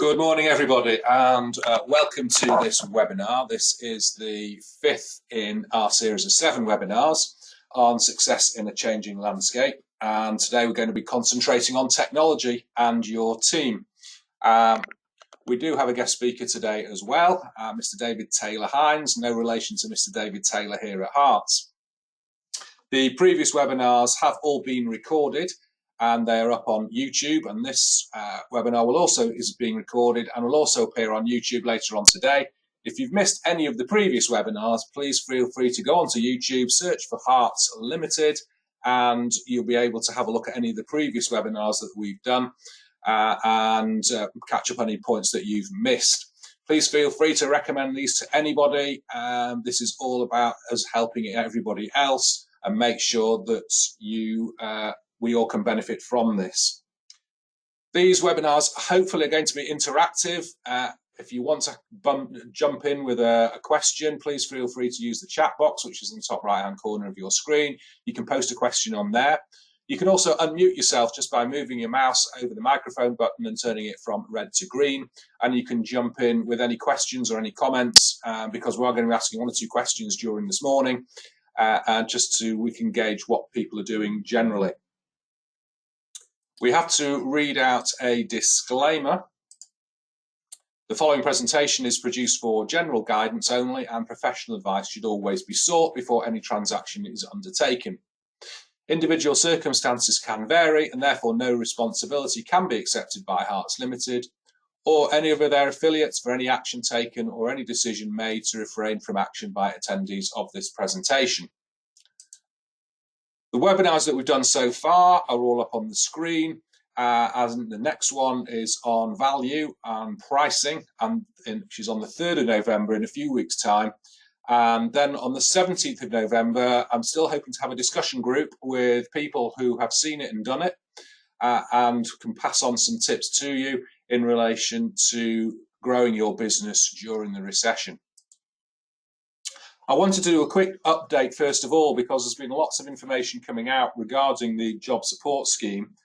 Good morning, everybody, and welcome to this webinar. This is the fifth in our series of 7 webinars on success in a changing landscape. And today we're going to be concentrating on technology and your team. We do have a guest speaker today as well, Mr. David Taylor-Hines, no relation to Mr. David Taylor here at Harts. The previous webinars have all been recorded and they are up on YouTube, and this webinar is being recorded and will also appear on YouTube later on today. If you've missed any of the previous webinars, please feel free to go onto YouTube, search for Harts Limited, and you'll be able to have a look at any of the previous webinars that we've done and catch up on any points that you've missed. Please feel free to recommend these to anybody. This is all about us helping everybody else and make sure that we all can benefit from this. These webinars hopefully are going to be interactive. If you want to jump in with a question, please feel free to use the chat box, which is in the top right hand corner of your screen. You can post a question on there. You can also unmute yourself just by moving your mouse over the microphone button and turning it from red to green. And you can jump in with any questions or any comments because we are going to be asking 1 or 2 questions during this morning and just so we can gauge what people are doing generally. We have to read out a disclaimer. The following presentation is produced for general guidance only, and professional advice should always be sought before any transaction is undertaken. Individual circumstances can vary, and therefore no responsibility can be accepted by Harts Limited or any of their affiliates for any action taken or any decision made to refrain from action by attendees of this presentation. The webinars that we've done so far are all up on the screen, as the next one is on value and pricing, which is on the 3rd of November in a few weeks' time. And then on the 17th of November, I'm still hoping to have a discussion group with people who have seen it and done it and can pass on some tips to you in relation to growing your business during the recession. I wanted to do a quick update first of all because there's been lots of information coming out regarding the job support scheme,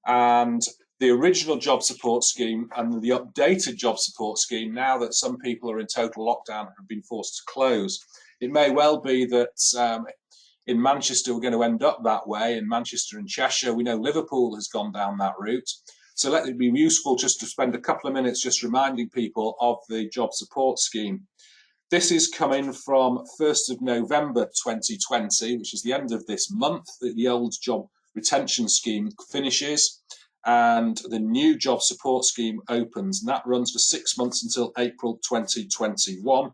and the original job support scheme and the updated job support scheme, now that some people are in total lockdown and have been forced to close. It may well be that in Manchester we're going to end up that way, in Manchester and Cheshire. We know Liverpool has gone down that route. So let it be useful just to spend a couple of minutes just reminding people of the job support scheme. This is coming from 1st of November 2020, which is the end of this month. The old job retention scheme finishes and the new job support scheme opens, and that runs for 6 months until April 2021.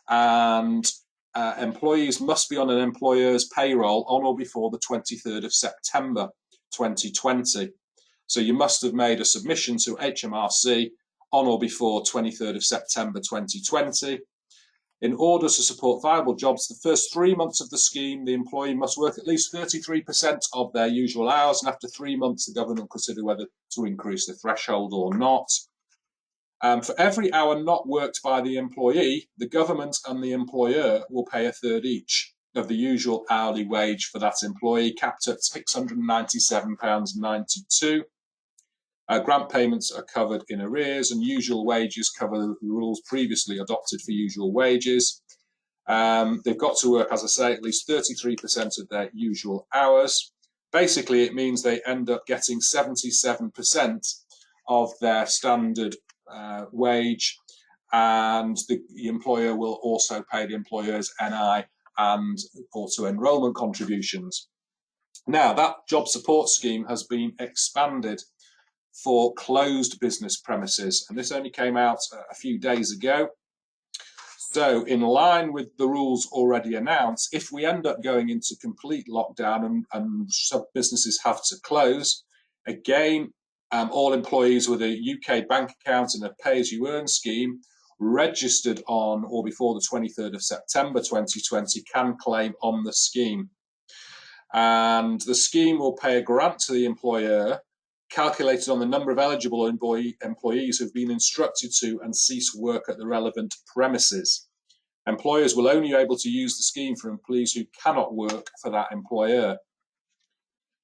And employees must be on an employer's payroll on or before the 23rd of September 2020. So you must have made a submission to HMRC on or before 23rd of September 2020. In order to support viable jobs, the first 3 months of the scheme, the employee must work at least 33% of their usual hours, and after 3 months, the government will consider whether to increase the threshold or not. For every hour not worked by the employee, the government and the employer will pay a third each of the usual hourly wage for that employee, capped at £697.92. Grant payments are covered in arrears, and usual wages cover the rules previously adopted for usual wages. They've got to work, as I say, at least 33% of their usual hours. Basically, it means they end up getting 77% of their standard wage, and the employer will also pay the employer's NI and auto-enrolment contributions. Now, that job support scheme has been expanded for closed business premises, and this only came out a few days ago. So in line with the rules already announced, if we end up going into complete lockdown and some businesses have to close, again, all employees with a UK bank account and a pay-as-you-earn scheme registered on or before the 23rd of September 2020 can claim on the scheme. And the scheme will pay a grant to the employer calculated on the number of eligible employees who have been instructed to and cease work at the relevant premises. Employers will only be able to use the scheme for employees who cannot work for that employer.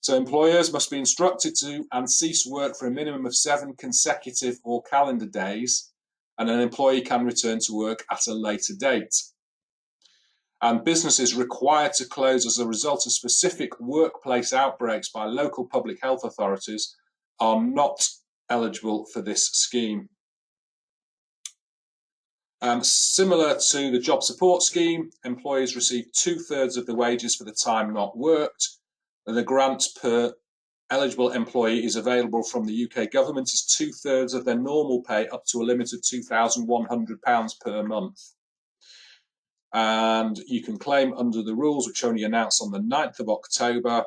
So employers must be instructed to and cease work for a minimum of 7 consecutive or calendar days, and an employee can return to work at a later date. And businesses required to close as a result of specific workplace outbreaks by local public health authorities are not eligible for this scheme. Similar to the job support scheme, employees receive 2/3 of the wages for the time not worked, and the grant per eligible employee is available from the UK government is 2/3 of their normal pay up to a limit of £2,100 per month. And you can claim under the rules, which only announced on the 9th of October,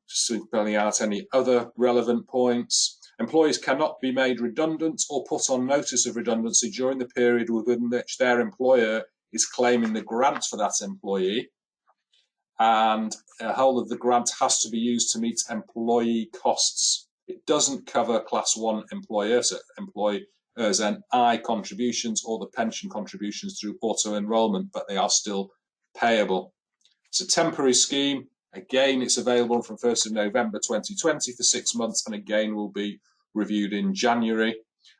spelling out any other relevant points. Employees cannot be made redundant or put on notice of redundancy during the period within which their employer is claiming the grant for that employee. And the whole of the grant has to be used to meet employee costs. It doesn't cover Class 1 employers, employers NI contributions or the pension contributions through auto-enrolment, but they are still payable. It's a temporary scheme. Again, it's available from 1st of November 2020 for 6 months, and again will be reviewed in January.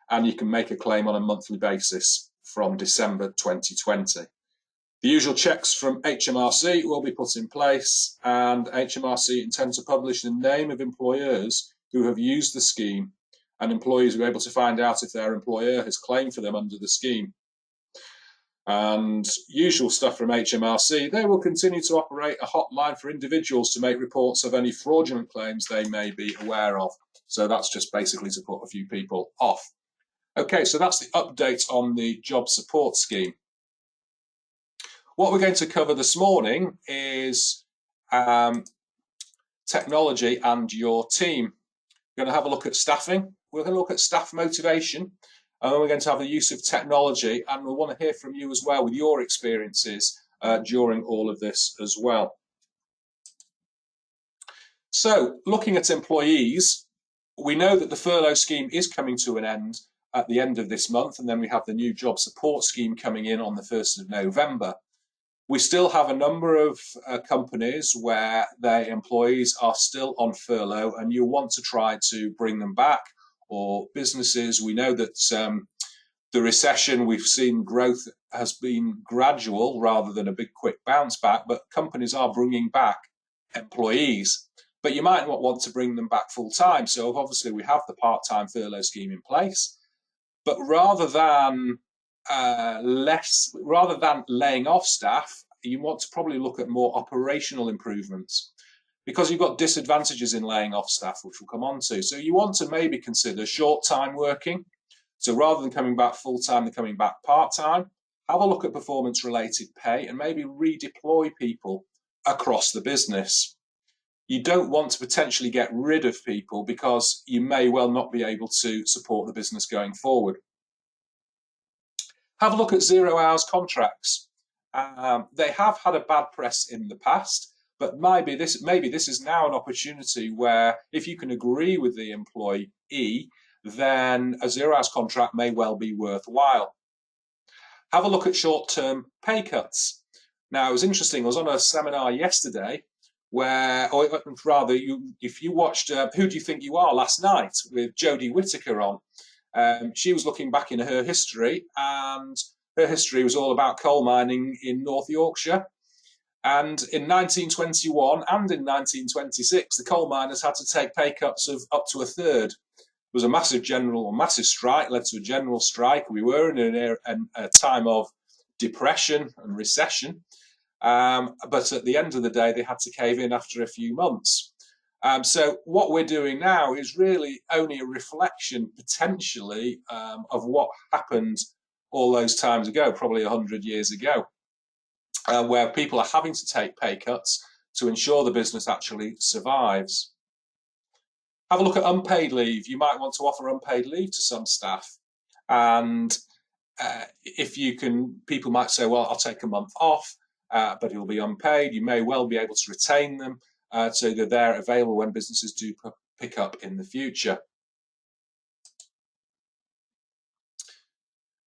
And you can make a claim on a monthly basis from December 2020. The usual checks from HMRC will be put in place, and HMRC intend to publish the name of employers who have used the scheme, and employees will be able to find out if their employer has claimed for them under the scheme. And usual stuff from HMRC, they will continue to operate a hotline for individuals to make reports of any fraudulent claims they may be aware of. So that's just basically to put a few people off. Okay, so that's the update on the job support scheme. What we're going to cover this morning is technology and your team. We're going to have a look at staffing, we're going to look at staff motivation, and then we're going to have the use of technology, and we want to hear from you as well with your experiences during all of this as well. So, looking at employees, we know that the furlough scheme is coming to an end at the end of this month, and then we have the new job support scheme coming in on the 1st of November. We still have a number of companies where their employees are still on furlough, and you want to try to bring them back, or businesses. We know that the recession, we've seen growth has been gradual rather than a big quick bounce back, but companies are bringing back employees. But you might not want to bring them back full time. So obviously we have the part-time furlough scheme in place, but rather than laying off staff, you want to probably look at more operational improvements, because you've got disadvantages in laying off staff, which we'll come on to. So you want to maybe consider short-time working. So rather than coming back full-time, they're coming back part-time. Have a look at performance-related pay and maybe redeploy people across the business. You don't want to potentially get rid of people because you may well not be able to support the business going forward. Have a look at 0 hours contracts. They have had a bad press in the past, but maybe this is now an opportunity where if you can agree with the employee, then a 0 hours contract may well be worthwhile. Have a look at short-term pay cuts. Now, it was interesting. I was on a seminar yesterday where, or rather, if you watched Who Do You Think You Are last night with Jodie Whittaker on, she was looking back in her history, and her history was all about coal mining in North Yorkshire. And in 1921 and in 1926, the coal miners had to take pay cuts of up to a third. There was a massive strike, led to a general strike. We were in a time of depression and recession. But at the end of the day, they had to cave in after a few months. So what we're doing now is really only a reflection, potentially, of what happened all those times ago, probably 100 years ago, where people are having to take pay cuts to ensure the business actually survives. Have a look at unpaid leave. You might want to offer unpaid leave to some staff. And if you can, people might say, well, I'll take a month off, but it'll be unpaid. You may well be able to retain them so that they're available when businesses do pick up in the future.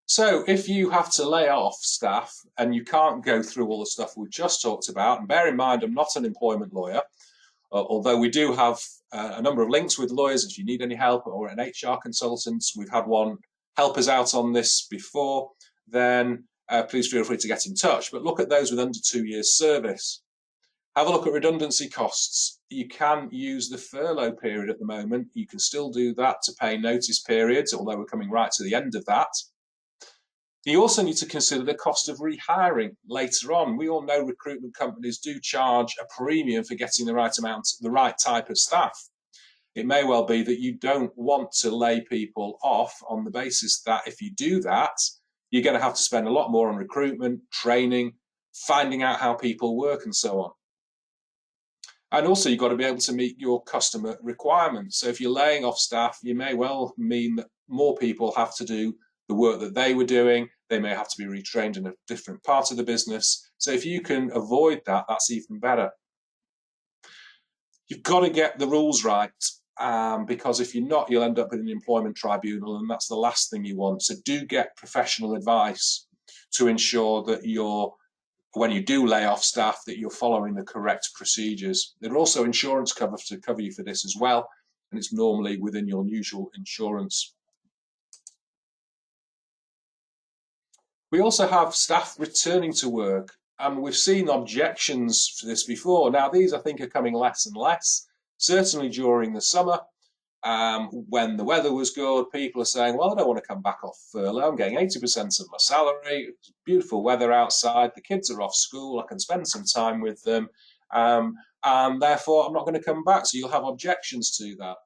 So if you have to lay off staff and you can't go through all the stuff we've just talked about, and bear in mind, I'm not an employment lawyer, although we do have a number of links with lawyers if you need any help, or an HR consultant. We've had one help us out on this before. Then please feel free to get in touch. But look at those with under 2 years service. Have a look at redundancy costs. You can use the furlough period at the moment. You can still do that to pay notice periods, although we're coming right to the end of that. You also need to consider the cost of rehiring later on. We all know recruitment companies do charge a premium for getting the right amount, the right type of staff. It may well be that you don't want to lay people off on the basis that if you do that, you're going to have to spend a lot more on recruitment, training, finding out how people work and so on. And also you've got to be able to meet your customer requirements. So if you're laying off staff, you may well mean that more people have to do the work that they were doing. They may have to be retrained in a different part of the business. So if you can avoid that, that's even better. You've got to get the rules right, because if you're not, you'll end up in an employment tribunal, and that's the last thing you want. So do get professional advice to ensure that when you do lay off staff, that you're following the correct procedures. There are also insurance cover to cover you for this as well, and it's normally within your usual insurance. We also have staff returning to work, and we've seen objections to this before. Now, these I think are coming less and less, certainly during the summer. When the weather was good, people are saying, well, I don't want to come back off furlough. I'm getting 80% of my salary. It's beautiful weather outside. The kids are off school. I can spend some time with them. And therefore, I'm not going to come back. So you'll have objections to that.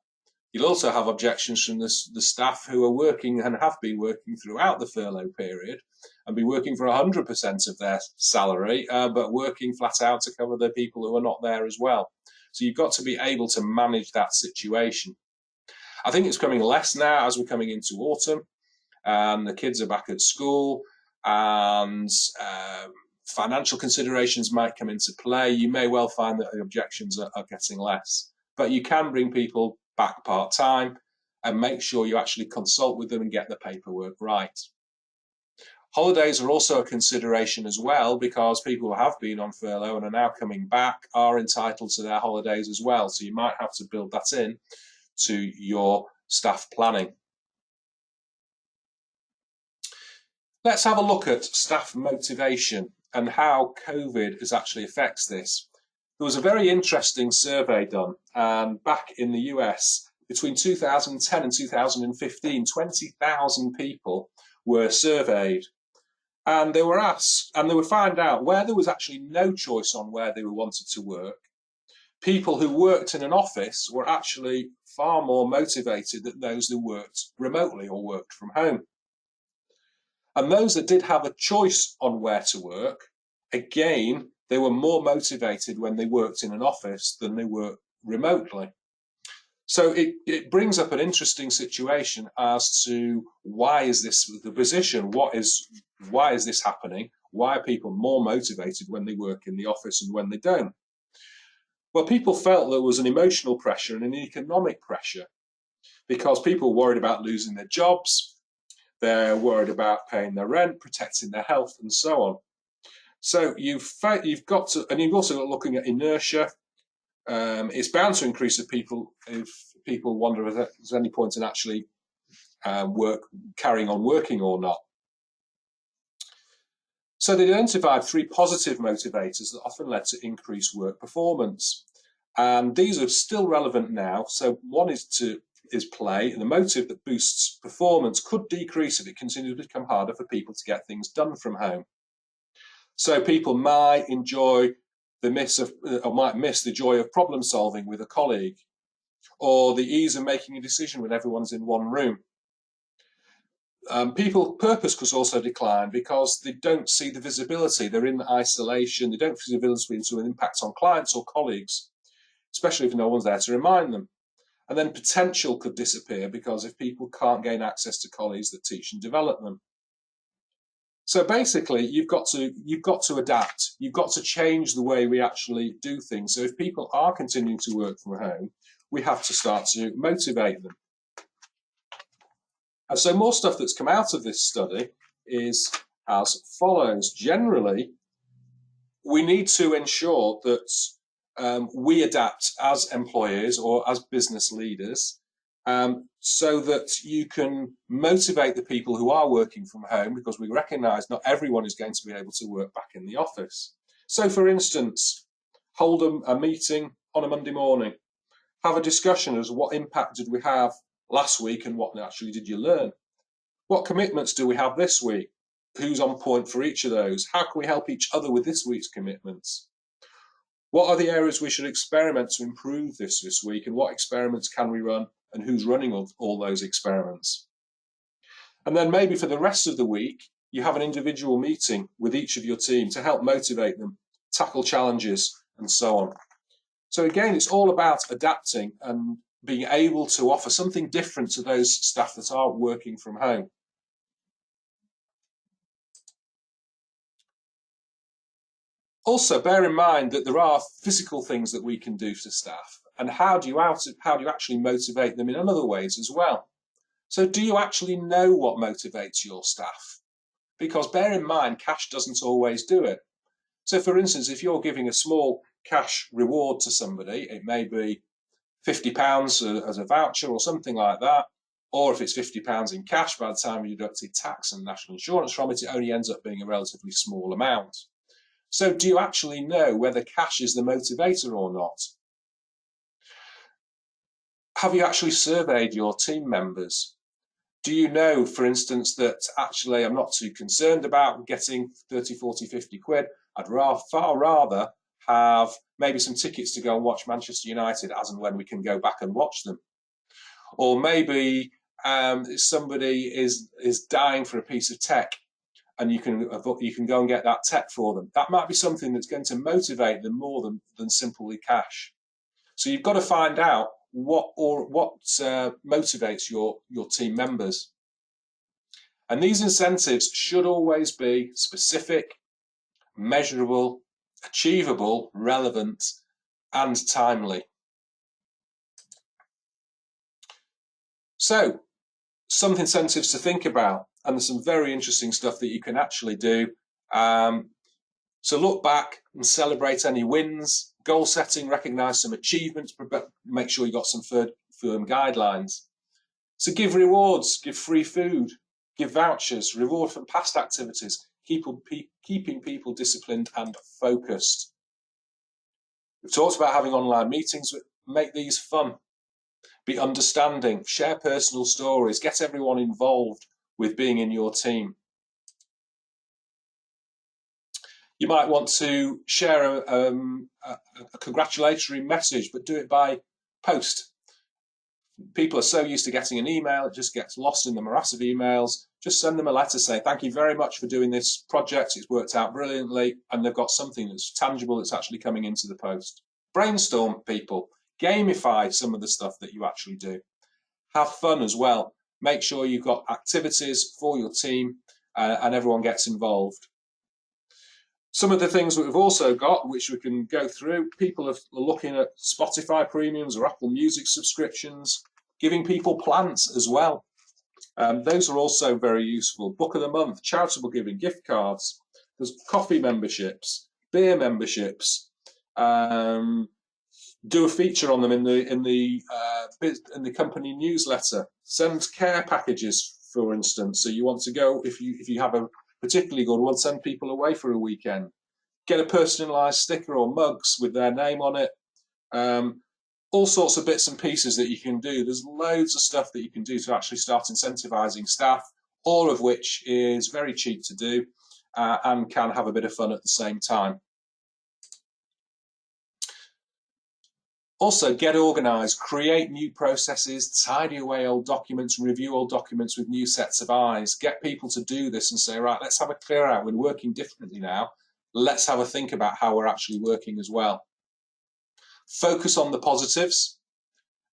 You'll also have objections from the staff who are working and have been working throughout the furlough period and be working for 100% of their salary, but working flat out to cover the people who are not there as well. So you've got to be able to manage that situation. I think it's coming less now as we're coming into autumn, and the kids are back at school, and financial considerations might come into play. You may well find that the objections are getting less, but you can bring people back part-time and make sure you actually consult with them and get the paperwork right. Holidays are also a consideration as well, because people who have been on furlough and are now coming back are entitled to their holidays as well. So you might have to build that in to your staff planning. Let's have a look at staff motivation and how COVID actually affects this. There was a very interesting survey done, and back in the US, between 2010 and 2015, 20,000 people were surveyed. And they were asked, and they would find out where there was actually no choice on where they wanted to work. People who worked in an office were actually far more motivated than those who worked remotely or worked from home. And those that did have a choice on where to work, again, they were more motivated when they worked in an office than they were remotely. So it brings up an interesting situation as to why is this the position? Why is this happening? Why are people more motivated when they work in the office and when they don't? Well, people felt there was an emotional pressure and an economic pressure, because people were worried about losing their jobs, they're worried about paying their rent, protecting their health, and so on. So you've got to, and you've also got looking at inertia. It's bound to increase if people wonder if there's any point in actually carrying on working or not. So they identified 3 positive motivators that often led to increased work performance, and these are still relevant now. So one is play, and the motive that boosts performance could decrease if it continues to become harder for people to get things done from home. So people might miss the joy of problem solving with a colleague, or the ease of making a decision when everyone's in one room. People's purpose could also decline because they don't see the visibility. They're in isolation. They don't see the visibility into an impact on clients or colleagues, especially if no one's there to remind them. And then potential could disappear because if people can't gain access to colleagues that teach and develop them. So basically, you've got to adapt. You've got to change the way we actually do things. So if people are continuing to work from home, we have to start to motivate them. And so more stuff that's come out of this study is as follows. Generally, we need to ensure that we adapt as employers or as business leaders so that you can motivate the people who are working from home, because we recognise not everyone is going to be able to work back in the office. So, for instance, hold a meeting on a Monday morning, have a discussion as what impact did we have last week and what actually did you learn? What commitments do we have this week? Who's on point for each of those? How can we help each other with this week's commitments? What are the areas we should experiment to improve this week, and what experiments can we run, and who's running all those experiments? And then maybe for the rest of the week, you have an individual meeting with each of your team to help motivate them, tackle challenges, and so on. So again, it's all about adapting and being able to offer something different to those staff that are working from home. Also, bear in mind that there are physical things that we can do to staff, and how do you actually motivate them in other ways as well? So do you actually know what motivates your staff? Because bear in mind, cash doesn't always do it. So for instance, if you're giving a small cash reward to somebody, it may be £50 as a voucher or something like that, or if it's £50 in cash, by the time you deduct tax and national insurance from it, it only ends up being a relatively small amount. So do you actually know whether cash is the motivator or not? Have you actually surveyed your team members? Do you know, for instance, that actually I'm not too concerned about getting 30, 40, 50 quid. I'd far rather have maybe some tickets to go and watch Manchester United as and when we can go back and watch them. Or maybe somebody is dying for a piece of tech, and you can go and get that tech for them. That might be something that's going to motivate them more than simply cash. So you've got to find out what motivates your team members. And these incentives should always be specific, measurable, achievable, relevant, and timely. So, some incentives to think about, and there's some very interesting stuff that you can actually do. So look back and celebrate any wins. Goal setting, recognise some achievements, but make sure you've got some firm guidelines. So give rewards, give free food, give vouchers, reward from past activities, keeping people disciplined and focused. We've talked about having online meetings, but make these fun. Be understanding, share personal stories, get everyone involved with being in your team. You might want to share a congratulatory message, but do it by post. People are so used to getting an email, it just gets lost in the morass of emails. Just send them a letter saying, thank you very much for doing this project, it's worked out brilliantly, and they've got something that's tangible that's actually coming into the post. Brainstorm, people. Gamify some of the stuff that you actually do. Have fun as well. Make sure you've got activities for your team and everyone gets involved. Some of the things that we've also got, which we can go through, people are looking at Spotify premiums or Apple Music subscriptions, giving people plans as well. Those are also very useful. Book of the month, charitable giving, gift cards. There's coffee memberships, beer memberships. Do a feature on them in the company newsletter. Send care packages, for instance. So you want to go, if you have a particularly good one, send people away for a weekend. Get a personalised sticker or mugs with their name on it. All sorts of bits and pieces that you can do. There's loads of stuff that you can do to actually start incentivising staff, all of which is very cheap to do and can have a bit of fun at the same time. Also, get organised, create new processes, tidy away old documents, review old documents with new sets of eyes. Get people to do this and say, right, let's have a clear out. We're working differently now. Let's have a think about how we're actually working as well. Focus on the positives.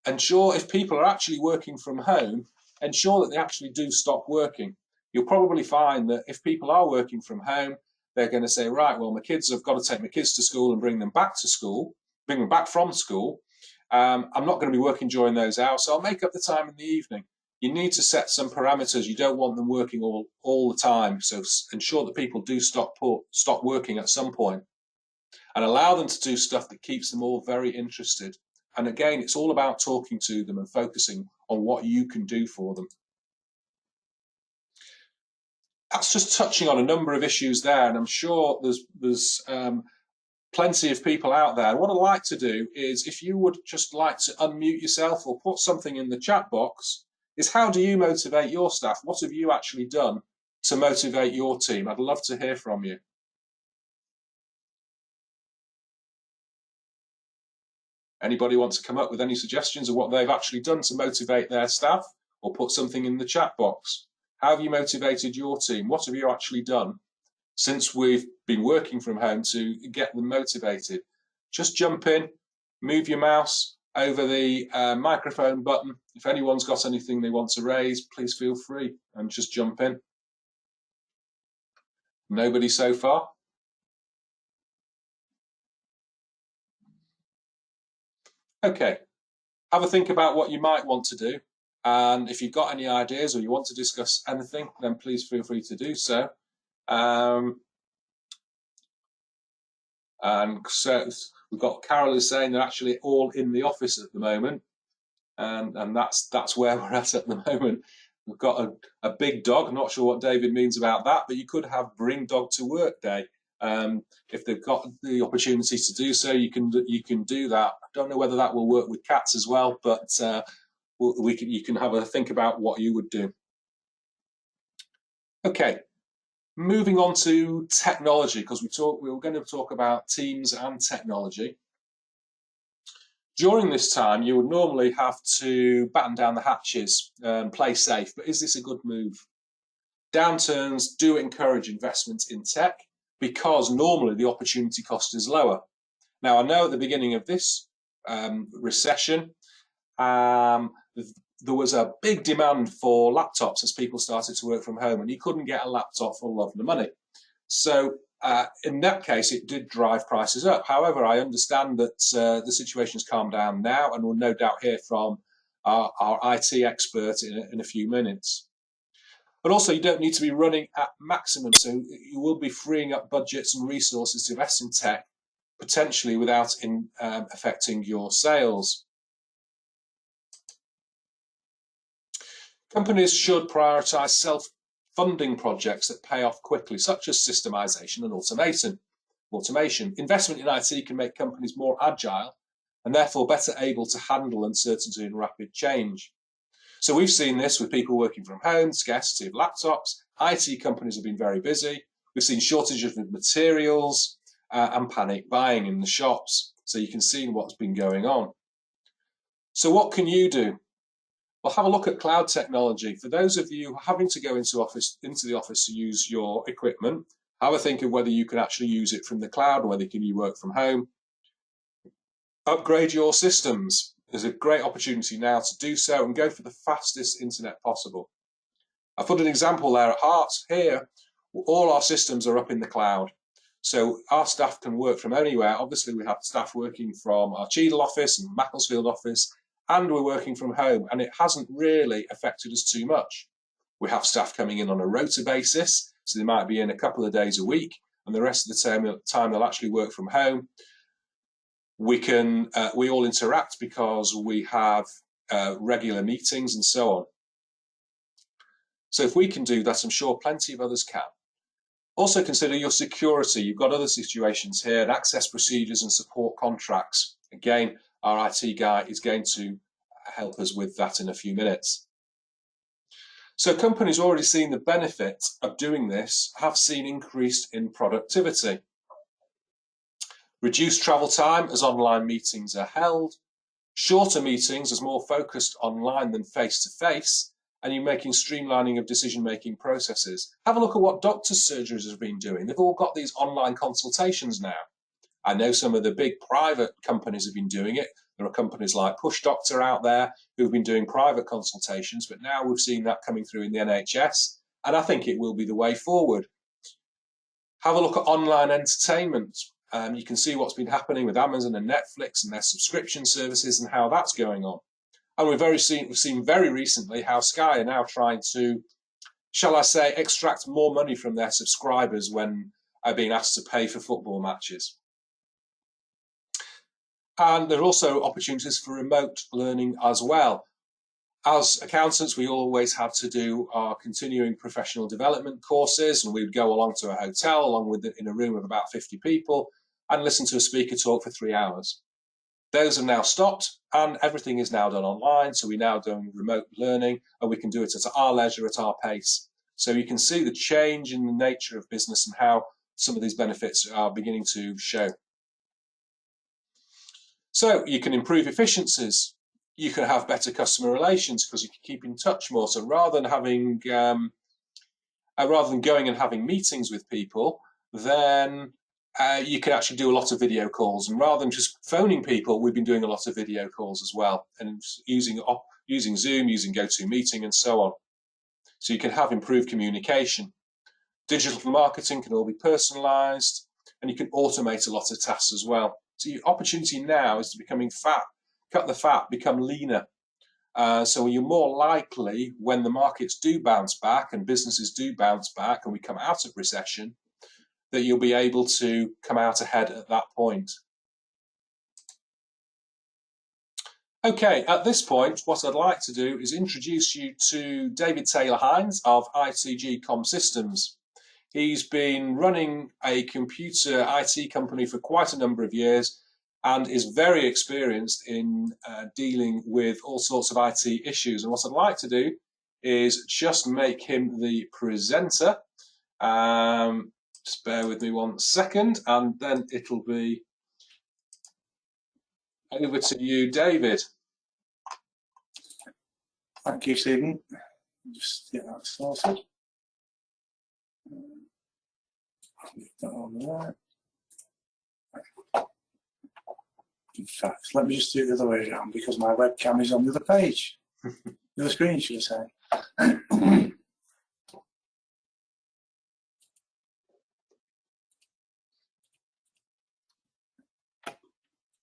Ensure if people are actually working from home, ensure that they actually do stop working. You'll probably find that if people are working from home, they're going to say, right, well, I've got to take my kids to school and bring them back to school. Bring them back from school. I'm not going to be working during those hours, so I'll make up the time in the evening. You need to set some parameters. You don't want them working all the time, so ensure that people do stop working at some point. and allow them to do stuff that keeps them all very interested. And again, it's all about talking to them and focusing on what you can do for them. That's just touching on a number of issues there, and I'm sure there's plenty of people out there. What I'd like to do is, if you would just like to unmute yourself or put something in the chat box, is how do you motivate your staff? What have you actually done to motivate your team? I'd love to hear from you. Anybody want to come up with any suggestions of what they've actually done to motivate their staff, or put something in the chat box? How have you motivated your team? What have you actually done since we've been working from home to get them motivated? Just jump in, move your mouse over the microphone button. If anyone's got anything they want to raise, please feel free and just jump in. Nobody so far? Okay, have a think about what you might want to do. And if you've got any ideas or you want to discuss anything, then please feel free to do so. And so we've got Carol is saying they're actually all in the office at the moment, and that's where we're at the moment. We've got a big dog. I'm not sure what David means about that, but you could have bring dog to work day. If they've got the opportunity to do so, you can do that. I don't know whether that will work with cats as well, but you can have a think about what you would do. Okay. Moving on to technology, because we were going to talk about teams and technology. During this time, you would normally have to batten down the hatches and play safe, but is this a good move? Downturns do encourage investment in tech because normally the opportunity cost is lower. Now, I know at the beginning of this recession, there was a big demand for laptops as people started to work from home, and you couldn't get a laptop for love nor money. So in that case, it did drive prices up. However, I understand that the situation's calmed down now, and we'll no doubt hear from our IT expert in a few minutes. But also, you don't need to be running at maximum, so you will be freeing up budgets and resources to invest in tech, potentially without affecting your sales. Companies should prioritise self-funding projects that pay off quickly, such as systemization and automation. Investment in IT can make companies more agile and therefore better able to handle uncertainty and rapid change. So we've seen this with people working from home, scarcity of laptops. IT companies have been very busy. We've seen shortages of materials and panic buying in the shops. So you can see what's been going on. So what can you do? Well, have a look at cloud technology. For those of you having to go into the office to use your equipment, have a think of whether you can actually use it from the cloud or whether you work from home. Upgrade your systems. There's a great opportunity now to do so and go for the fastest internet possible. I put an example there at Harts. Here, all our systems are up in the cloud. So our staff can work from anywhere. Obviously, we have staff working from our Cheadle office and Macclesfield office, and we're working from home, and it hasn't really affected us too much. We have staff coming in on a rota basis, so they might be in a couple of days a week, and the rest of the time they'll actually work from home. We all interact because we have regular meetings and so on. So if we can do that, I'm sure plenty of others can. Also consider your security. You've got other situations here, and access procedures and support contracts. Again, our IT guy is going to help us with that in a few minutes. So companies already seen the benefit of doing this, have seen increase in productivity. Reduced travel time as online meetings are held. Shorter meetings as more focused online than face-to-face, and you're making streamlining of decision-making processes. Have a look at what doctors' surgeries have been doing. They've all got these online consultations now. I know some of the big private companies have been doing it. There are companies like Push Doctor out there who've been doing private consultations, but now we've seen that coming through in the NHS, and I think it will be the way forward. Have a look at online entertainment. You can see what's been happening with Amazon and Netflix and their subscription services and how that's going on. And we've seen very recently how Sky are now trying to, shall I say, extract more money from their subscribers when being asked to pay for football matches. And there are also opportunities for remote learning as well. As accountants, we always had to do our continuing professional development courses, and we'd go along to a hotel along with in a room of about 50 people and listen to a speaker talk for 3 hours. Those have now stopped, and everything is now done online. So we're now doing remote learning, and we can do it at our leisure, at our pace. So you can see the change in the nature of business and how some of these benefits are beginning to show. So you can improve efficiencies. You can have better customer relations because you can keep in touch more. So rather than going and having meetings with people, then you can actually do a lot of video calls. And rather than just phoning people, we've been doing a lot of video calls as well, and using Zoom, using GoToMeeting, and so on. So you can have improved communication. Digital marketing can all be personalized, and you can automate a lot of tasks as well. So your opportunity now is to becoming fat, cut the fat, become leaner. So you're more likely, when the markets do bounce back and businesses do bounce back and we come out of recession, that you'll be able to come out ahead at that point. Okay, at this point, what I'd like to do is introduce you to David Taylor-Hines of ITG Com Systems. He's been running a computer IT company for quite a number of years and is very experienced in dealing with all sorts of IT issues. And what I'd like to do is just make him the presenter. Just bear with me 1 second, and then it'll be over to you, David. Thank you, Stephen. Just get that sorted. Get that on there. In fact, let me just do it the other way around because my webcam is on the other page. The other screen, should I say.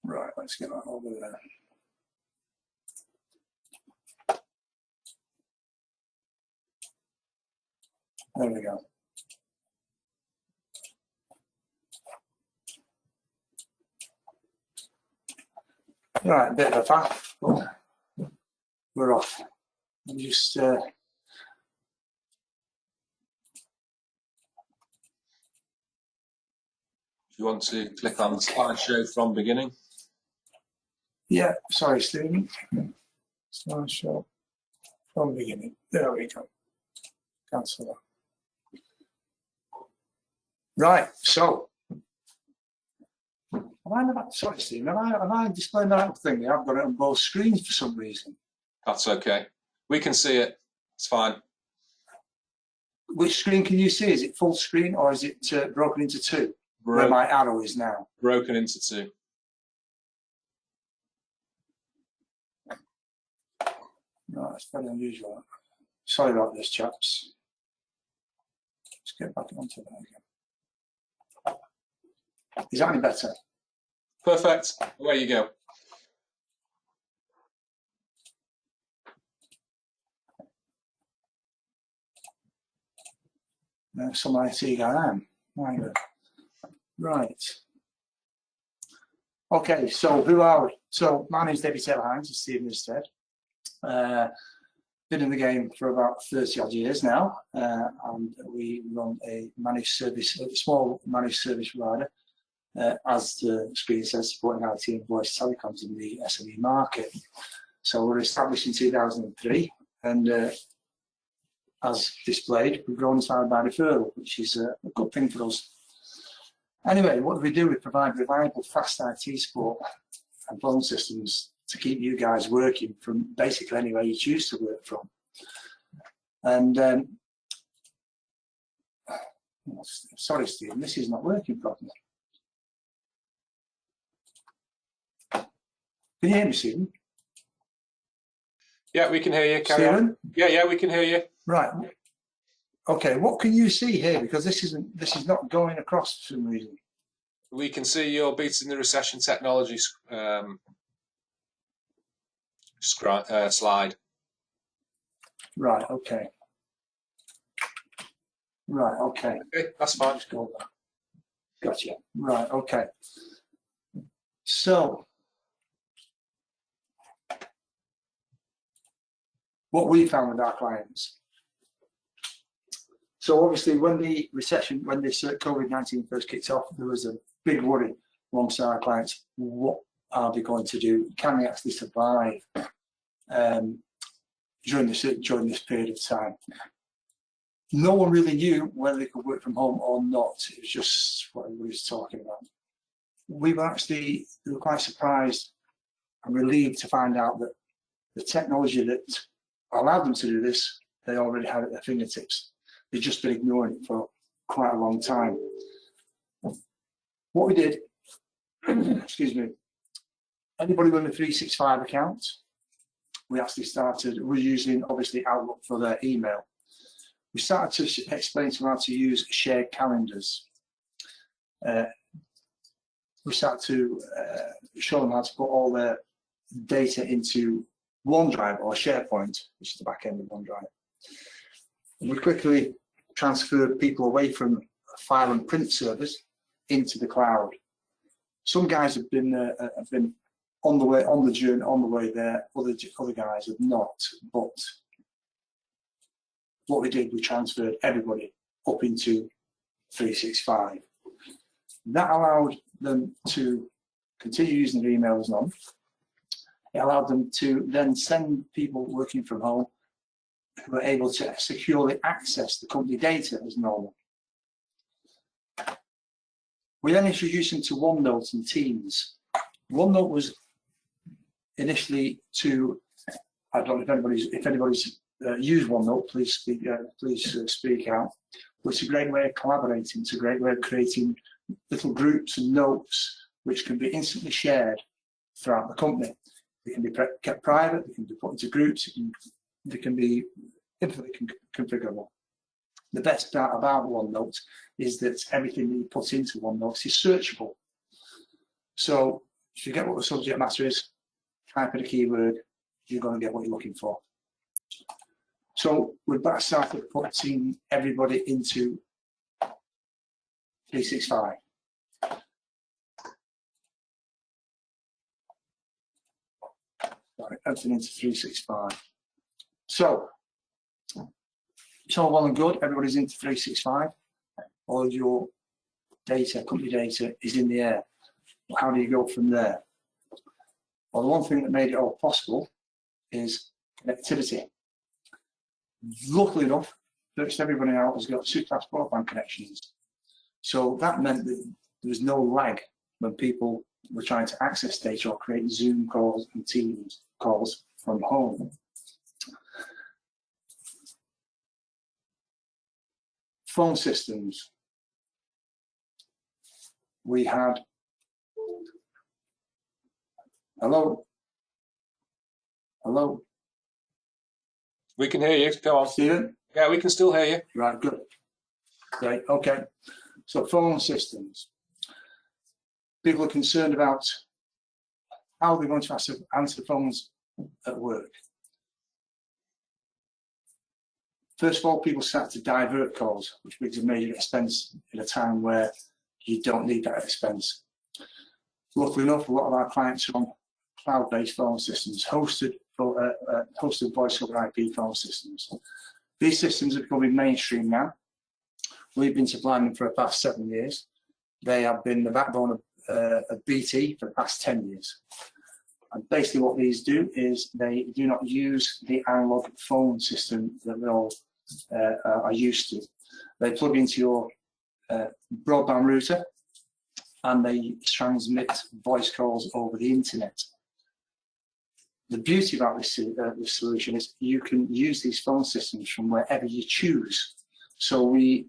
Right, let's get that over there. There we go. Right, a bit of a faff, but we're off. I'm just If you want to click on slideshow from beginning. yeah, sorry, Stephen. Slideshow from beginning. There we go. Cancel that. Right, so sorry, Stephen, have I displaying that thing? I've got it on both screens for some reason. That's okay. We can see it. It's fine. Which screen can you see? Is it full screen or is it broken into two? Where my arrow is now. Broken into two. No, that's very unusual. Sorry about this, chaps. Let's get back onto that again. Is that any better? Perfect. Away you go. Some IT guy I am. Right. Okay, so who are we? So my name is David Taylor-Hines, as Stephen has said. Been in the game for about 30 odd years now, and we run a managed service, a small managed service provider, as the screen says, supporting IT and voice telecoms in the SME market. So we're established in 2003, and as displayed, we've grown inside by referral, which is a good thing for us. Anyway, what do? We provide reliable, fast IT support and phone systems to keep you guys working from basically anywhere you choose to work from. And sorry, Stephen, this is not working properly. Can you hear me, Stephen? Yeah, we can hear you. Carry Stephen? on. Yeah, we can hear you. Right. Okay, what can you see here? Because this is not going across for some reason. We can see your Beating the Recession Technology slide. Right, okay. Right, okay. Okay, that's fine. Gotcha. Right, okay. So what we found with our clients. So obviously when the recession, when this COVID-19 first kicked off, there was a big worry amongst our clients. What are they going to do? Can they actually survive during this period of time? No one really knew whether they could work from home or not. It was just what everybody was talking about. We were quite surprised and relieved to find out that the technology that allowed them to do this, they already had at their fingertips. They'd just been ignoring it for quite a long time. What we did, excuse me, anybody with a 365 account, we're using obviously Outlook for their email. We started to explain to them how to use shared calendars. We started to show them how to put all their data into OneDrive or SharePoint, which is the back end of OneDrive. We quickly transferred people away from file and print servers into the cloud. Some guys have been on the way there. Other guys have not. But what we did, we transferred everybody up into 365. That allowed them to continue using their emails on. It allowed them to then send people working from home who were able to securely access the company data as normal. We then introduced them to OneNote and Teams. OneNote was initially to, I don't know if anybody's used OneNote, please speak out. But it's a great way of collaborating. It's a great way of creating little groups and notes which can be instantly shared throughout the company. They can be kept private, they can be put into groups, they can be infinitely configurable. The best part about OneNote is that everything that you put into OneNote is searchable. So if you get what the subject matter is, type in a keyword, you're going to get what you're looking for. So we've started putting everybody into 365. Everything into 365. So it's all well and good. Everybody's into 365. All your data, company data, is in the air. But how do you go from there? Well, the one thing that made it all possible is connectivity. Luckily enough, virtually everybody now has got super-fast broadband connections. So that meant that there was no lag when people were trying to access data or create Zoom calls and Teams calls from home. Phone systems. We had, hello? Hello? We can hear you, go on. Stephen? Yeah, we can still hear you. Right, good. Great, okay. So phone systems. People are concerned about how they're going to answer phones at work. First of all, people start to divert calls, which brings a major expense in a time where you don't need that expense. Luckily enough, a lot of our clients are on cloud-based phone systems, hosted voice over IP phone systems. These systems are becoming mainstream now. We've been supplying them for the past 7 years. They have been the backbone of BT for the past 10 years. And basically what these do is they do not use the analog phone system that we all are used to. They plug into your broadband router and they transmit voice calls over the internet. The beauty about this solution is you can use these phone systems from wherever you choose. So we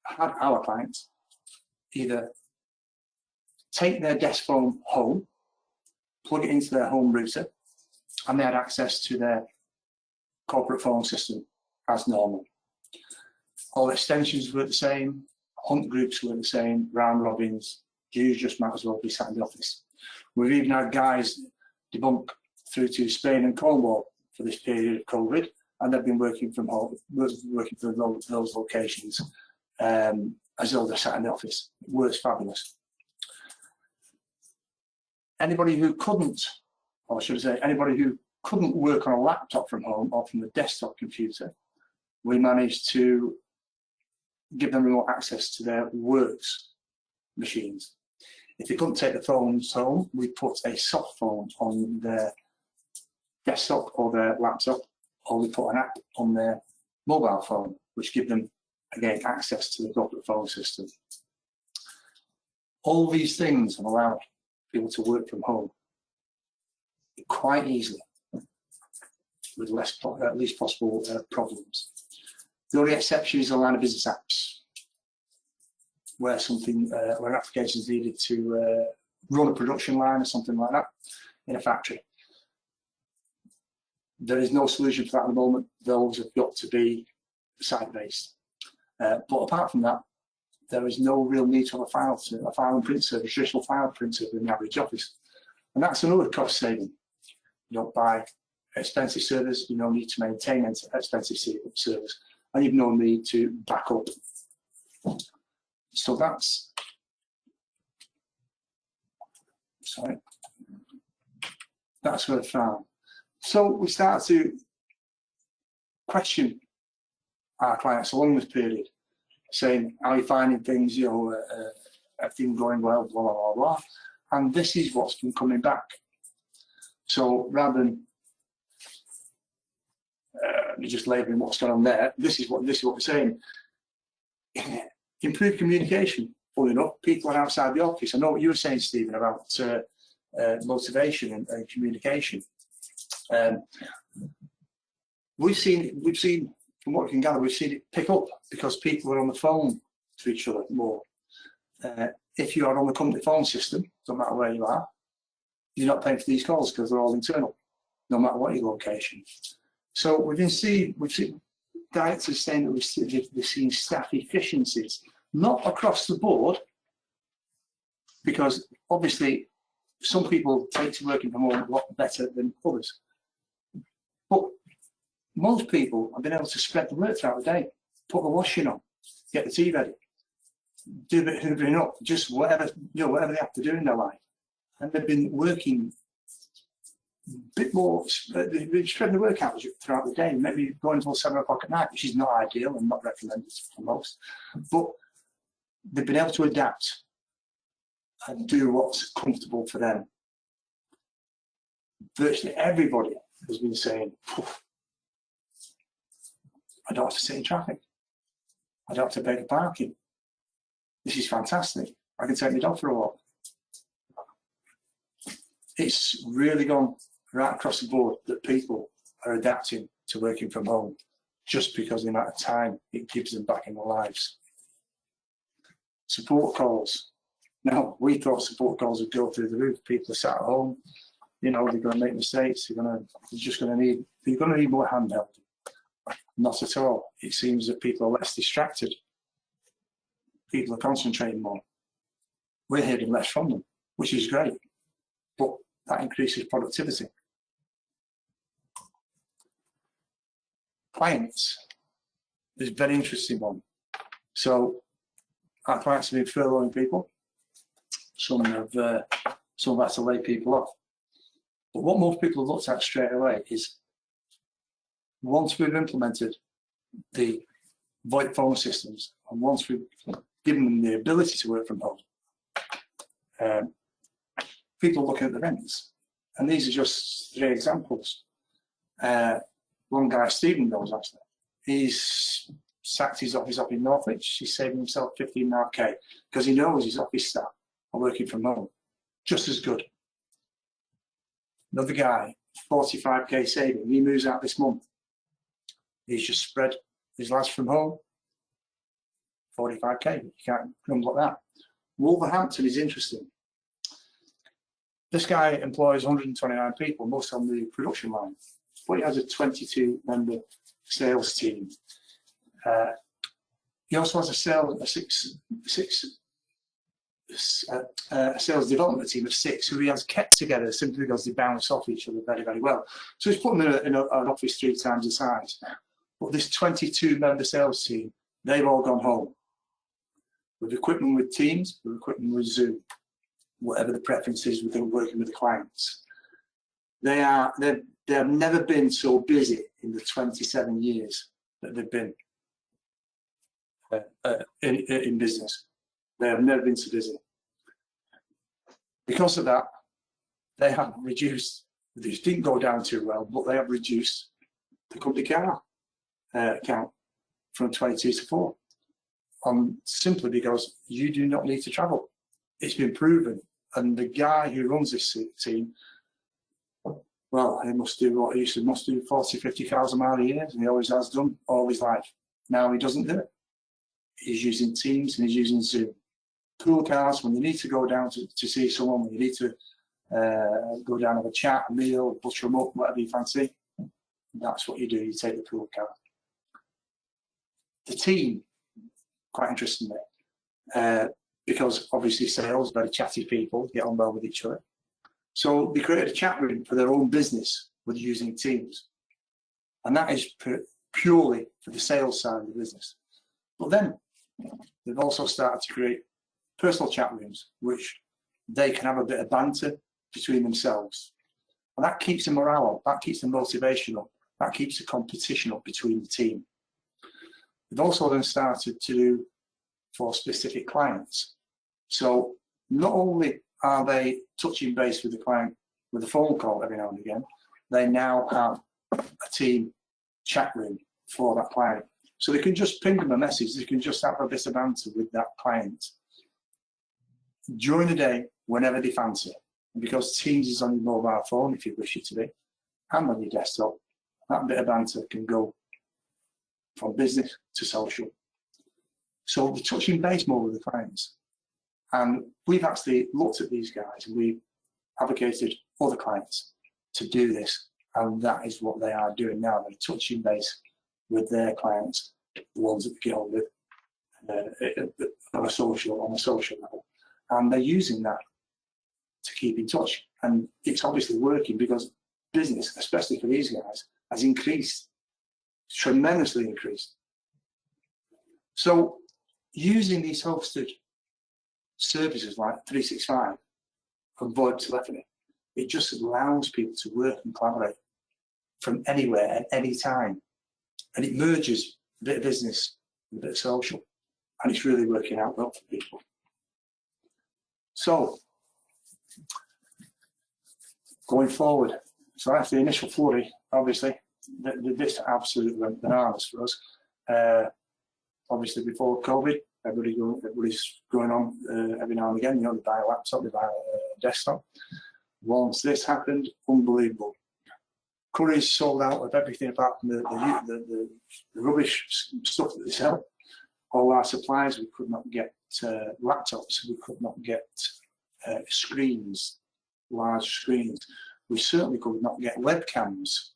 had our clients either take their desk phone home, plug it into their home router, and they had access to their corporate phone system as normal. All extensions were the same, hunt groups were the same, round robins, you just might as well be sat in the office. We've even had guys debunk through to Spain and Cornwall for this period of COVID, and they've been working from home, working from those locations as though they're sat in the office. It works fabulous. Anybody who couldn't, or should I say, anybody who couldn't work on a laptop from home or from the desktop computer, we managed to give them remote access to their works machines. If they couldn't take the phones home, we put a soft phone on their desktop or their laptop, or we put an app on their mobile phone, which give them, again, access to the corporate phone system. All these things have allowed people to work from home quite easily with least possible problems. The only exception is the line of business apps, where where applications needed to run a production line or something like that in a factory. There is no solution for that at the moment. Those have got to be site-based. But apart from that, there is no real need to have a file and print server, traditional file printer in the average office. And that's another cost saving. You don't buy expensive servers, you don't need to maintain expensive servers, and you've no need to back up. So that's what I found. So we start to question our clients along this period, saying, "Are you finding things? You know, everything going well? Blah blah blah blah." And this is what's been coming back. So rather than just labelling what's going on there, this is what we're saying. Improve communication. Fully enough, people are outside the office. I know what you were saying, Stephen, about motivation and communication. We've seen from what we can gather, we've seen it pick up because people are on the phone to each other more. If you are on the company phone system, no matter where you are, you're not paying for these calls because they're all internal, no matter what your location. So we've seen directors saying that we've seen staff efficiencies, not across the board, because obviously some people take to working from home a lot better than others. But most people have been able to spread the work throughout the day, put the washing on, get the tea ready, do a bit of hoovering up, just whatever they have to do in their life. And they've been working a bit more, they've been spreading the work out throughout the day, maybe going until 7 o'clock at night, which is not ideal and not recommended for most. But they've been able to adapt and do what's comfortable for them. Virtually everybody has been saying, I don't have to sit in traffic. I don't have to pay for parking. This is fantastic. I can take my dog for a walk. It's really gone right across the board that people are adapting to working from home just because of the amount of time it gives them back in their lives. Support calls. Now, we thought support calls would go through the roof. People are sat at home, you know, they're going to make mistakes. You're going to need more handheld. Not at all. It seems that people are less distracted. People are concentrating more. We're hearing less from them, which is great, but that increases productivity. Clients is a very interesting one. So our clients have been furloughing people. Some have had to lay people off. But what most people have looked at straight away is once we've implemented the VoIP phone systems and once we've given them the ability to work from home, people are looking at the rents. And these are just 3 examples. One guy, Stephen knows actually, he's sacked his office up in Norwich. He's saving himself 15.5k because he knows his office staff are working from home. Just as good. Another guy, 45k saving. He moves out this month. He's just spread his lads from home. 45k. You can't grumble at that. Wolverhampton is interesting. This guy employs 129 people, most on the production line, but he has a 22-member sales team. He also has a sales development team of 6 who he has kept together simply because they bounce off each other very, very well. So he's put them in an office 3 times the size. But this 22-member sales team, they've all gone home. With equipment with Teams, with equipment with Zoom, whatever the preference is with them working with the clients. They're They have never been so busy in the 27 years that they've been in business. They have never been so busy. Because of that, they have reduced, this didn't go down too well, but they have reduced the company car count from 22 to 4. Simply because you do not need to travel. It's been proven. And the guy who runs this team, well, he must do what he must do 40, 50,000 miles a year, and he always has done all his life. Now he doesn't do it. He's using Teams and he's using Zoom. Pool cars, when you need to go down to see someone, when you need to go down and have a chat, a meal, butter them up, whatever you fancy, that's what you do, you take the pool car. The team, quite interestingly, because obviously sales, very chatty people, get on well with each other. So they created a chat room for their own business with using Teams. And that is purely for the sales side of the business. But then they've also started to create personal chat rooms, which they can have a bit of banter between themselves. And that keeps the morale up, that keeps the motivation up, that keeps the competition up between the team. They've also then started to do for specific clients. So not only are they touching base with the client with a phone call every now and again, they now have a team chat room for that client. So they can just ping them a message, they can just have a bit of banter with that client during the day, whenever they fancy. And because Teams is on your mobile phone, if you wish it to be, and on your desktop, that bit of banter can go from business to social. So we're touching base more with the clients. And we've actually looked at these guys and we've advocated other clients to do this. And that is what they are doing now. They're touching base with their clients, the ones that they get on with on a social level. And they're using that to keep in touch. And it's obviously working because business, especially for these guys, has increased, tremendously increased. So using these hosted services like 365 and VoIP telephony, it just allows people to work and collaborate from anywhere at any time. And it merges a bit of business and a bit of social. And it's really working out well for people. So, going forward, so after the initial flurry, obviously, this absolutely went bananas for us. Obviously, before COVID, everybody's going on every now and again. You know, they buy a laptop, they buy a desktop. Once this happened, unbelievable. Curry's sold out of everything apart from the rubbish stuff that they sell. All our supplies, we could not get laptops, we could not get screens, large screens. We certainly could not get webcams.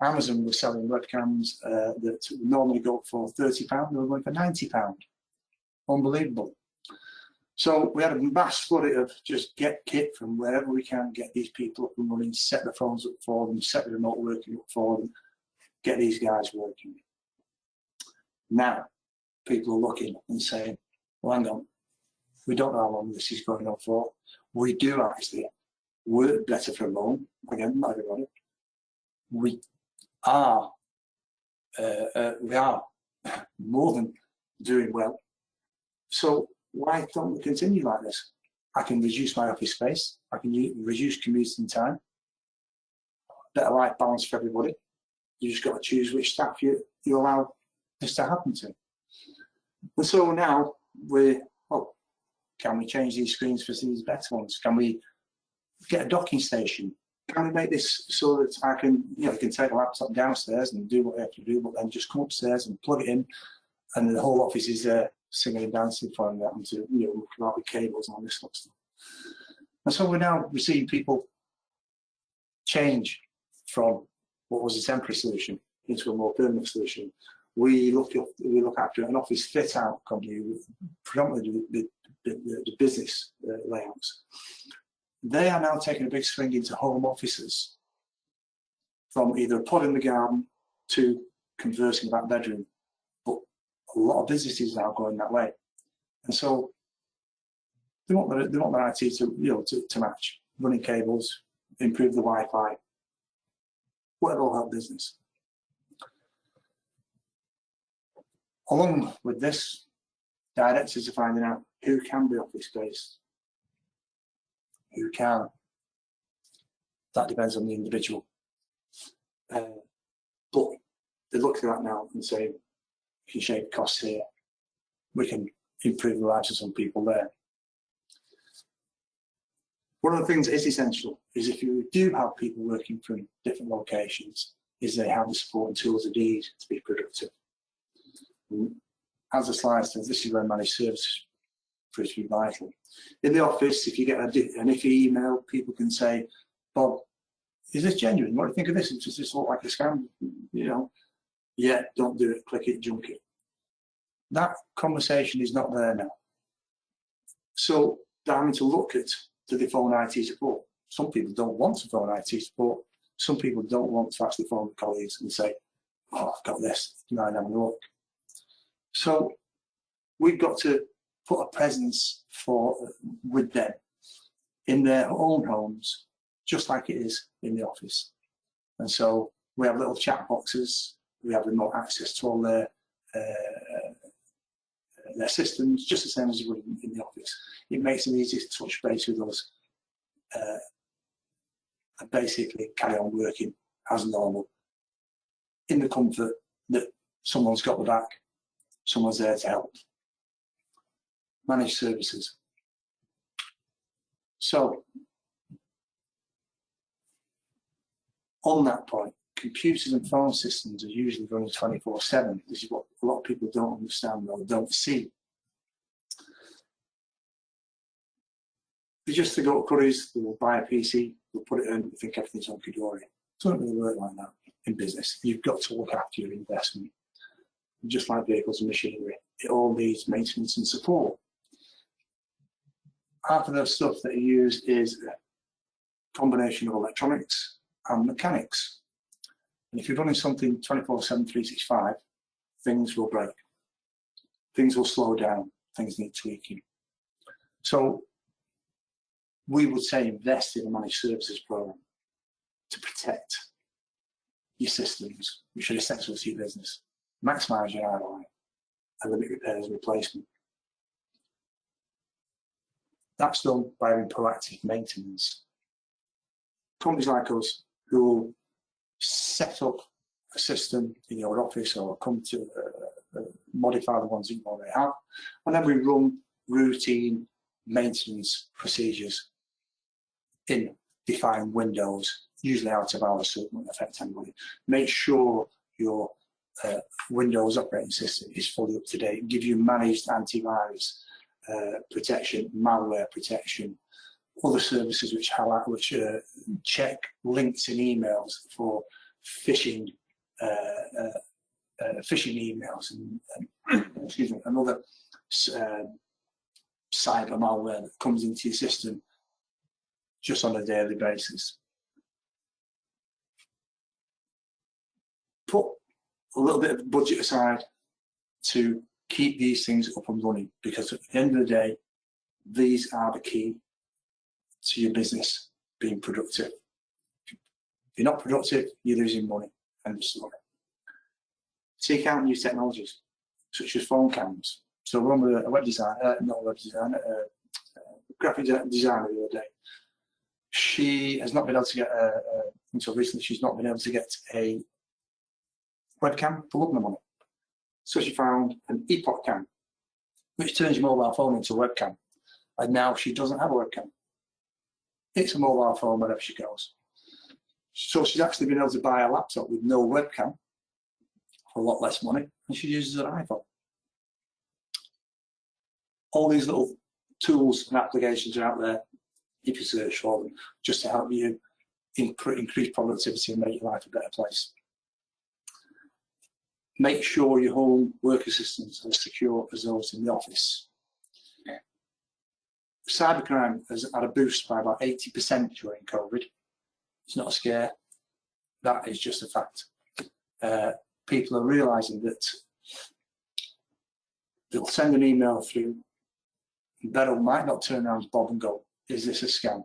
Amazon was selling webcams that normally go for £30, they were going for £90. Unbelievable. So we had a mass flood of just get kit from wherever we can, get these people up and running, set the phones up for them, set the remote working up for them, get these guys working. Now, people are looking and saying, well, hang on, we don't know how long this is going on for. We do actually work better from home. Again, not everybody. We are more than doing well. So why don't we continue like this? I can reduce my office space. I can reduce commuting time. Better life balance for everybody. You just got to choose which staff you allow this to happen to. And so now can we change these screens for these better ones? Can we get a docking station? Can we make this so that I can, you can take a laptop downstairs and do what I have to do, but then just come upstairs and plug it in, and the whole office is there singing and dancing for them to, come out with cables and all this sort of stuff. And so we're now seeing people change from what was a temporary solution into a more permanent solution. We look after an office fit out company with predominantly the business layouts. They are now taking a big swing into home offices, from either a pod in the garden to converting that bedroom. But a lot of businesses are now going that way, and so they want their IT to match, running cables, improve the Wi-Fi, whatever will help business. Along with this, directors are finding out who can be office-based, who can't. That depends on the individual. But they look at that now and say, we can shave costs here, we can improve the lives of some people there. One of the things that is essential is if you do have people working from different locations, is they have the support and tools they need to be productive. As the slide says, this is where managed services proves to be vital. In the office, if you get an iffy email, people can say, Bob, is this genuine? What do you think of this? Does this look like a scam? You know, yeah, don't do it, click it, junk it. That conversation is not there now. So they're having to look at, do they phone IT support? Some people don't want to phone IT support. Some people don't want to actually phone colleagues and say, oh, I've got this, do you mind having a look? So we've got to put a presence with them in their own homes, just like it is in the office. And so we have little chat boxes, we have remote access to all their systems, just the same as you would in the office. It makes it easy to touch base with us and basically carry on working as normal, in the comfort that someone's got the back, someone's there to help. Managed services. So, on that point, computers and phone systems are usually running 24/7. This is what a lot of people don't understand or don't see. They just to go to Curry's, they'll buy a PC, they'll put it in, and think everything's hunky-dory. It doesn't really work like that in business. You've got to look after your investment. Just like vehicles and machinery, it all needs maintenance and support. Half of the stuff that you use is a combination of electronics and mechanics. And if you're running something 24/7, 365, things will break. Things will slow down. Things need tweaking. So we would say invest in a managed services program to protect your systems, which are essential to your business. Maximise your ROI and limit repairs and replacement. That's done by having proactive maintenance. Companies like us who will set up a system in your office or come to modify the ones that you already have, and then we run routine maintenance procedures in defined windows, usually out of hours, so it won't affect anybody. Make sure your Windows operating system is fully up to date, give you managed antivirus protection, malware protection, other services which check links in emails for phishing emails and excuse me, and other cyber malware that comes into your system just on a daily basis. Put a little bit of budget aside to keep these things up and running, because at the end of the day, these are the key to your business being productive. If you're not productive, you're losing money. End of story. Seek out new technologies, such as phone cams. So we're on with a web designer, not a web designer, graphic designer the other day. She has not been able to get until recently, she's not been able to get a webcam for looking on it. So she found an ePOC cam, which turns your mobile phone into a webcam. And now she doesn't have a webcam. It's a mobile phone wherever she goes. So she's actually been able to buy a laptop with no webcam for a lot less money, and she uses an iPhone. All these little tools and applications are out there if you search for them, just to help you increase productivity and make your life a better place. Make sure your home worker systems are as secure as those in the office. Cybercrime has had a boost by about 80% during COVID. It's not a scare, that is just a fact. People are realising that they'll send an email through, and Beryl might not turn around to Bob and go, is this a scam?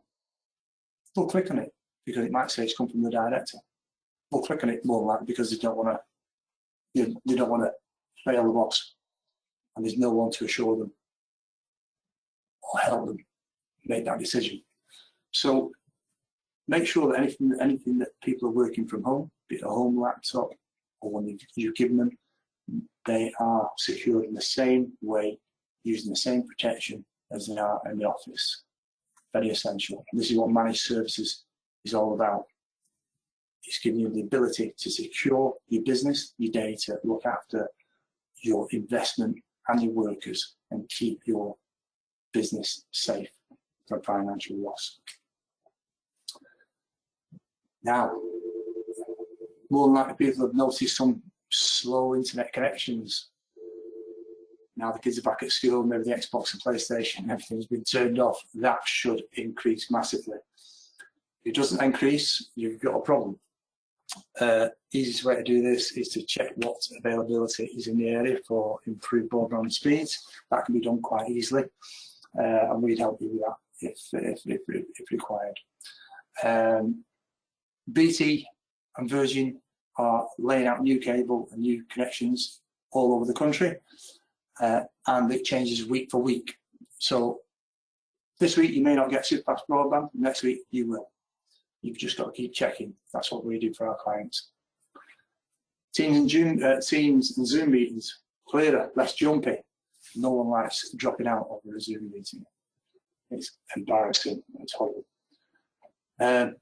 They'll click on it because it might say it's come from the director. will click on it more than likely because they don't want to fail the boss, and there's no one to assure them or help them make that decision. So make sure that anything that people are working from home, be it a home laptop or one you've given them, they are secured in the same way, using the same protection as they are in the office. Very essential. And this is what managed services is all about. It's giving you the ability to secure your business, your data, look after your investment and your workers, and keep your business safe from financial loss. Now, more than likely people have noticed some slow internet connections. Now the kids are back at school, maybe the Xbox and PlayStation, everything's been turned off. That should increase massively. If it doesn't increase, you've got a problem. Easiest way to do this is to check what availability is in the area for improved broadband speeds. That can be done quite easily, and we'd help you with that if required. BT and Virgin are laying out new cable and new connections all over the country, and it changes week for week. So this week you may not get super fast broadband, next week you will. You've just got to keep checking. That's what we do for our clients. Teams and Zoom meetings, clearer, less jumpy. No one likes dropping out over a Zoom meeting. It's embarrassing. It's horrible. And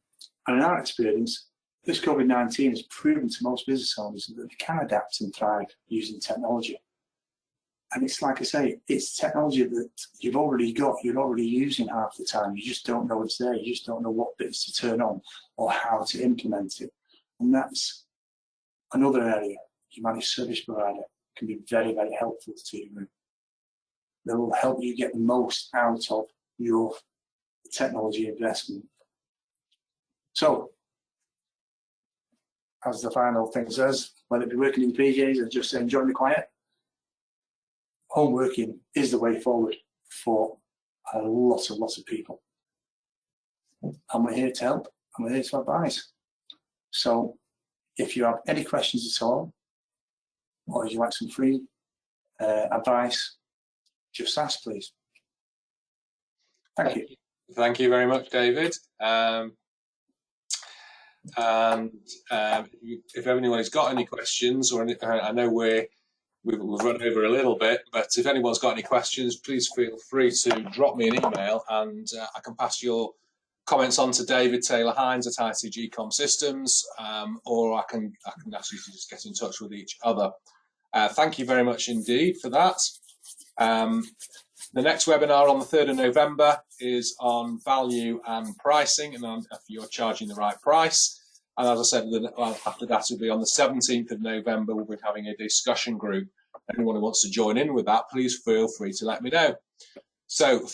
in our experience, this COVID-19 has proven to most business owners that they can adapt and thrive using technology. And it's like I say, it's technology that you've already got, you're already using half the time. You just don't know it's there. You just don't know what bits to turn on or how to implement it. And that's another area. Your managed service provider can be very, very helpful to you. They will help you get the most out of your technology investment. So, as the final thing says, whether it be working in PJs or just enjoying the quiet, home working is the way forward for a lot of people. And we're here to help, and we're here to advise. So if you have any questions at all, or if you like some free advice, just ask, please. Thank you. Thank you very much, David. If anybody's got any questions, or any, I know we've run over a little bit, but if anyone's got any questions, please feel free to drop me an email, and I can pass your comments on to David Taylor-Hines at ITG Com Systems, or I can ask you to just get in touch with each other. Thank you very much indeed for that. The next webinar on the 3rd of November is on value and pricing, and on if you're charging the right price. And as I said, after that will be on the 17th of November, we'll be having a discussion group. Anyone who wants to join in with that, please feel free to let me know. So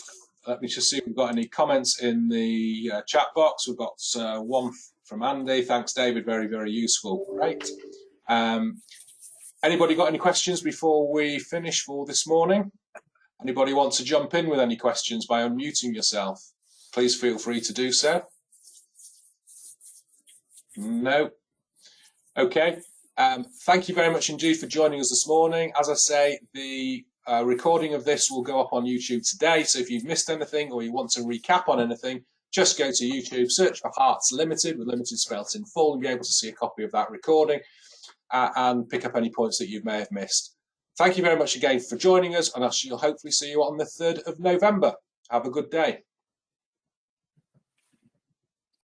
let me just see if we've got any comments in the chat box. We've got one from Andy. Thanks, David. Very, very useful. Great. Anybody got any questions before we finish for this morning? Anybody want to jump in with any questions by unmuting yourself? Please feel free to do so. No. Okay. Thank you very much indeed for joining us this morning. As I say, the recording of this will go up on YouTube today. So if you've missed anything or you want to recap on anything, just go to YouTube, search for Harts Limited, with limited spelt in full, and be able to see a copy of that recording and pick up any points that you may have missed. Thank you very much again for joining us, and I shall hopefully see you on the 3rd of November. Have a good day.